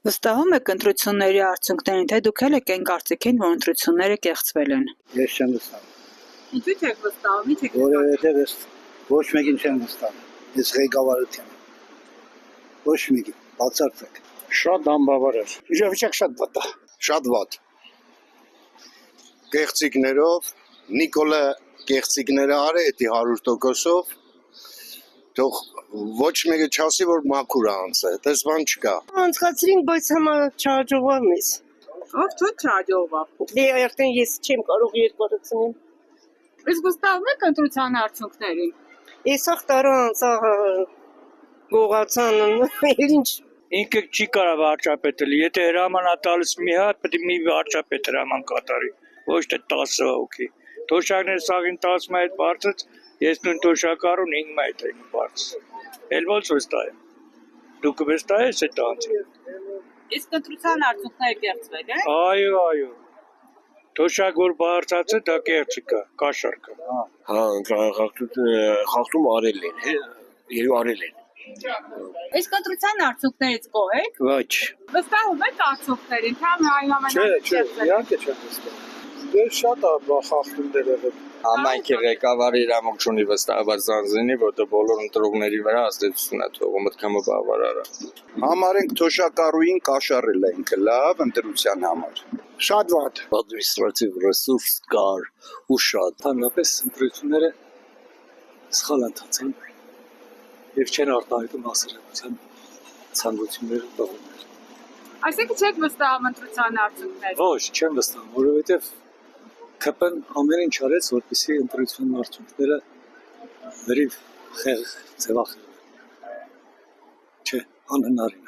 Վստահում եք ընտրությունների արդյունքներին, թե դուք էլ եք այն կարծիքին, որ ընտրությունները կեղծվել են։ Ես չեմ վստահում։ Ինչու՞ չեք վստահում, ինչ եք Որովհետև ես ոչ մեկին չեմ վստահում։ Ես ղեկավարություն եմ։ Ոչ մեկին, բացարձակ։ Շատ անբավարար։ Իրավիճակ շատ վատ է։ Շատ վատ։ Կեղծիքներով, Նիկոլը կեղծիքները արի էդի 100%-ով, թող ոչ մեկը չասի, որ մաքուր է անցել, դες բան չկա։ Անցկացրինք, բայց համա չհաջողվավ մեզ։ Ով չէ չհաջողվավ։ Դե արդեն ես չեմ կարող երկարացնել։ Իսկ վստահում եք ընտրության արդյունքներին։ Եսախ տարա անցա գողացան, ինչ Ինքը չի կարող վարչապետել, եթե հրաման է տալիս մի հատ, պետք է մի վարչապետ հրաման կատարի, ոչ թե 10 հոգի։ Թոշակները սաղին 10 մայր բարձր, ես նույն թոշակառուն 5 մայր եմ բարձր։ Էլ ո՞նց վստահեմ։ Դուք վստահ եք այդ անձին։ Իսկ ընտրության արդյունքները կեղծվել են։ Այո։ Թոշակ որ բարձրացը դա կեղծիք է, կաշառք է։ Հա, խախտում արել են, եւ արել են։ Իսկ ընտրության արդյունքներից գոհ եք։ Ոչ։ Վստահում եք արդյունքներին, թե այնուամենայնիվ իհարկե չեմ վստահում։ Դե շատ է խախտում դեր եղել։ Համայնքի ղեկավարը իր ամոք չունի վստահված անձինի, որտեղ բոլոր ընտրողների վրա ազդեցություն է թողում, մտքամը բավարար է։ Համարենք թոշակառուին կաշառել է ինքը լավ ընտրության համար։ Շատ վատ։ Ադմինիստրատիվ ռեսուրս կար ու շատ։ Հանրապես ընտրությունները սխալ ընթացան եւ չեն արտահայտում հասարակության ցանկությունները տողումներ։ Այսինքն չեք վստահում ընտրության արդյունքներին։ Ոչ, չեմ վստահում, որովհետեւ ԿՊ-ն ամեն ինչ արեց, որպեսզի ընտրության արդյունքները վերիվ խեղ ձևախ։ Չէ, անհնարին։